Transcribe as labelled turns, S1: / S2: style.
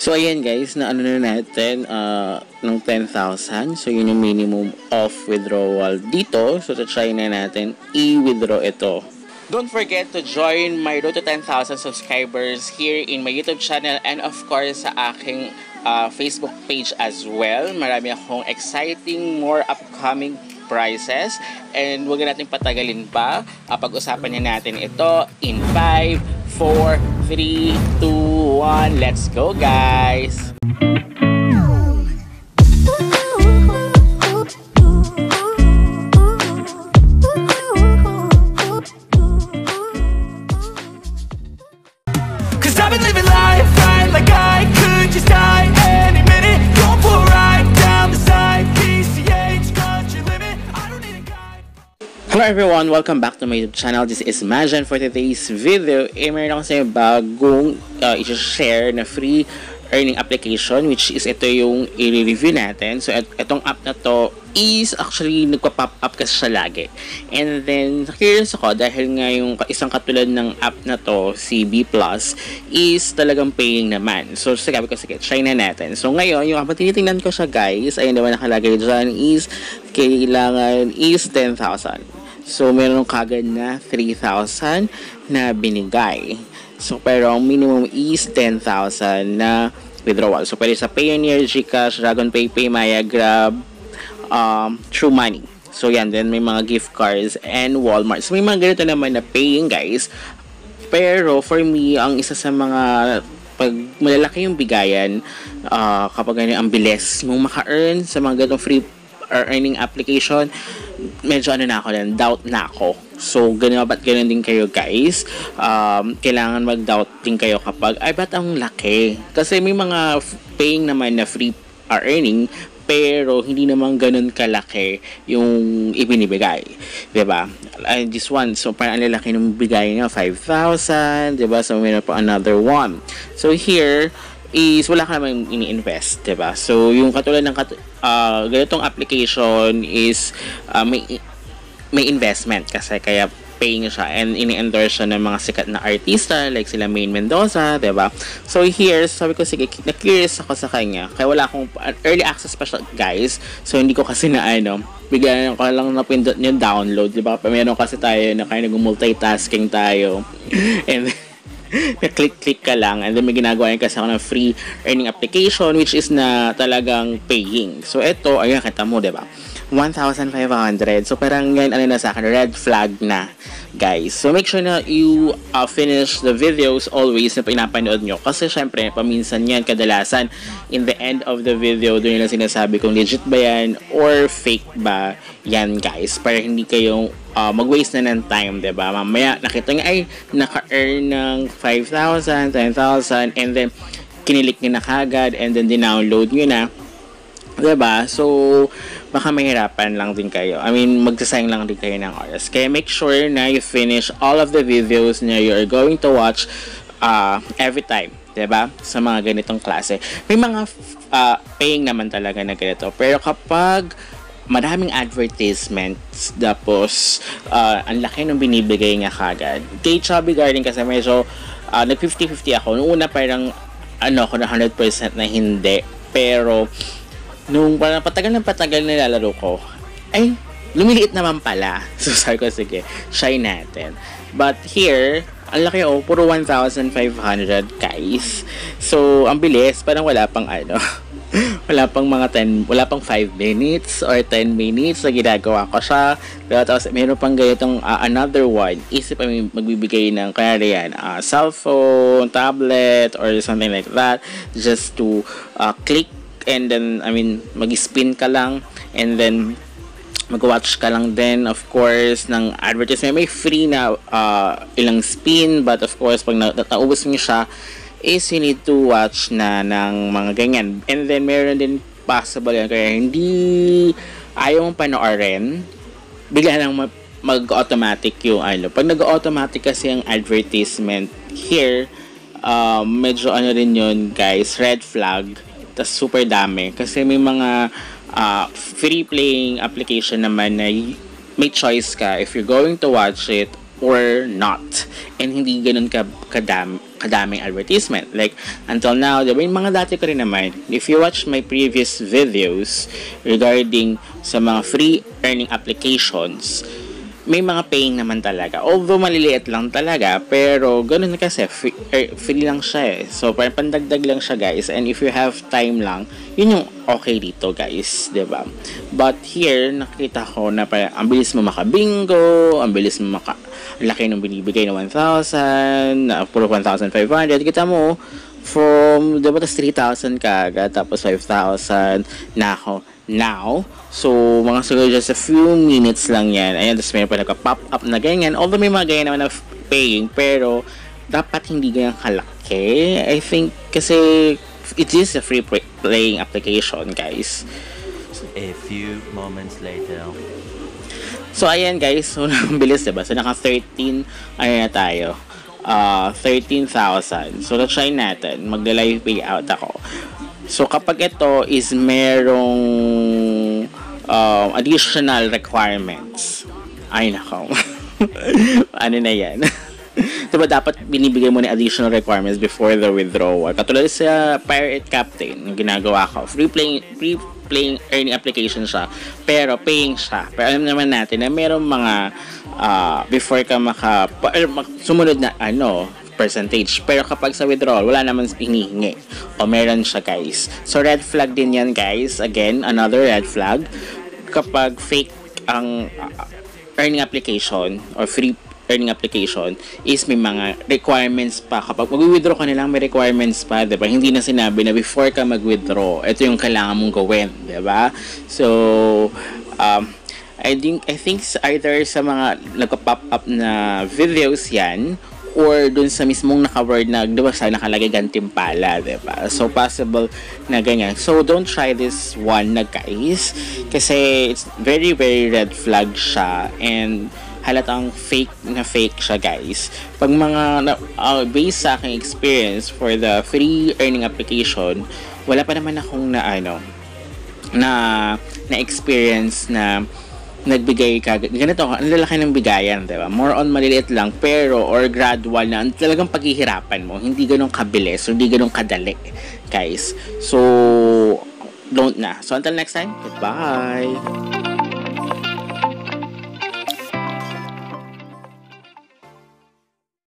S1: So, ayan guys, na ano na natin ng 10,000. So, yun yung minimum of withdrawal dito. So, try na natin i-withdraw ito. Don't forget to join my road to 10,000 subscribers here in my YouTube channel and of course sa aking Facebook page as well. Marami akong exciting, more upcoming prizes. And huwag natin patagalin pa. Pag-usapan na natin ito in 5, 4, 3, 2, 1. Let's go guys! Hello everyone! Welcome back to my YouTube channel. This is Majan. For today's video, meron ako sa bagong i-share na free earning application, which is ito yung i-review natin. So, itong app na to is actually nagpa-pop up kasi siya lagi. And then, curious ako dahil nga yung isang katulad ng app na to, si B+, is talagang paying naman. So, sabi ko, sige, try na natin. So, ngayon, yung habang tinitingnan ko siya guys, ayun naman nakalagay dyan is, kailangan is 10,000. So, meron kagad na 3,000 na binigay. So, pero ang minimum is 10,000 na withdrawal. So, pwede sa Payoneer, GCash, DragonPay, PayMaya, Grab, True Money. So, yan. Then, may mga gift cards and Walmart. So, may mga ganito naman na paying, guys. Pero, for me, ang isa sa mga pag malalaki yung bigayan, kapag ganyan, ang bilis mong maka-earn sa mga ganitong free earning application, medyo ano na ako din, doubt na ako. So, ba't ganun din kayo guys? Kailangan mag-doubt din kayo kapag, ay ba't ang laki? Kasi may mga paying naman na free earning, pero hindi naman ganun kalaki yung ibinibigay. Diba? This one, so parang ang lalaki ng bigay nga, 5,000, diba? So, mayroon pa another one. So, here, is wala ka naman ini-invest, diba? So, yung katulad ng ganitong application is may investment kasi kaya paying siya and ini-endorse siya ng mga sikat na artista like sila Maine Mendoza, diba? So, here, sabi ko, sige, na-curious ako sa kanya. Kaya wala akong early access pa siya, guys. So, hindi ko kasi na, bigyan ko lang napindot yung download, diba? Meron kasi tayo na kaya nag-multitasking tayo. And na-click ka lang and then may ginagawa yun kasi ako ng free earning application which is na talagang paying. So, ito, ayun, kita mo, diba? 1,500. So, parang yan, na sa akin, red flag na, guys. So, make sure na you finish the videos always na pinapanood nyo. Kasi, syempre, paminsan yan, kadalasan, in the end of the video, doon nila sinasabi kung legit ba yan or fake ba yan, guys. Para hindi kayong mag-waste na ng time, diba? Mamaya, nakita nga, ay, naka-earn ng 5,000, 10,000, and then, kinilik nyo na kagad, and then, dinownload nyo na. Diba? So, baka mahirapan lang din kayo. I mean, magsasayang lang din kayo ng oras. Kaya make sure na you finish all of the videos na you are going to watch every time. Diba? Sa mga ganitong klase. May mga paying naman talaga na ganito. Pero kapag maraming advertisements, tapos ang laki nung binibigay niya kagad. Kay Chubby Garden kasi medyo nag 50-50 ako. Noong una parang ako na 100% na hindi. Pero nung parang patagal na nilalaro ko, ay, lumiliit naman pala. So, sabi ko, sige, try natin. But here, ang laki puro 1,500, guys. So, ang bilis, parang wala pang wala pang mga 5 minutes or 10 minutes na ginagawa ko siya. Tapos, meron pang ganitong another one. Isip kami magbibigay ng, kaya yan, cellphone, tablet, or something like that. Just to click and then, mag-spin ka lang and then mag-watch ka lang din, of course, ng advertisement. May free na ilang spin, but of course, pag naubos mo siya, is you need to watch na ng mga ganyan. And then, meron din possible yan, kaya hindi ayaw mong panoorin, bigla lang mag-automatic yung Pag nag-automatic kasi yung advertisement, here, medyo rin yun, guys, red flag. Tas super dami. Kasi may mga free playing application naman na may choice ka if you're going to watch it or not. And hindi ganun kadaming advertisement. Like, until now, diba, yung mga dati ko rin naman, if you watch my previous videos regarding sa mga free earning applications, may mga paying naman talaga. Although maliliit lang talaga, pero ganun kasi, free lang siya eh. So, parang pandagdag lang siya, guys. And if you have time lang, yun yung okay dito, guys. Diba? But here, nakita ko na parang ang bilis mo makabingo, ang bilis mo laki nung binibigay na 1,000, na puro 1,500. Kita mo, from, diba, tas 3,000 kagad, tapos 5,000 na ako. Now, so, mga siguro just a few minutes lang yan. Ayan, tapos may pa nagka-pop up na ganyan. Although may mga ganyan naman na paying, pero dapat hindi ganyan kalaki. I think, kasi it is a free playing application, guys.
S2: A few moments later.
S1: So, ayan, guys. So, bilis, diba? So, naka 13, ayan na tayo. 13,000. So, na-try natin. Magla-live payout ako. So, kapag ito is merong additional requirements, ay nako. Ano na yan? Diba dapat binibigay mo na additional requirements before the withdrawal? Katulad sa Pirate Captain, yung ginagawa ko. Free playing earning application siya, pero paying siya. Pero alam naman natin na merong mga before ka sumunod na percentage. Pero kapag sa withdrawal, wala naman hinihingi. O meron siya, guys. So, red flag din yan, guys. Again, another red flag. Kapag fake ang earning application or free earning application is may mga requirements pa. Kapag mag-withdraw ka nilang, may requirements pa, diba? Hindi na sinabi na before ka mag-withdraw, ito yung kailangan mong gawin, diba? So, I think either sa mga nagpa-pop up na videos yan, or dun sa mismong naka-word na, diba, nakalagay Gantimpala, diba? So, possible na ganyan. So, don't try this one na, guys. Kasi, it's very, very red flag siya. And, halatang fake siya, guys. Pag mga, based sa aking experience for the free earning application, wala pa naman akong na experience na nagbigay ka, ganito, ang lalaki ng bigayan, diba? More on maliliit lang, pero, or gradual na, talagang paghihirapan mo, hindi ganun kabilis, hindi ganun kadali, guys. So, don't na. So, until next time, goodbye!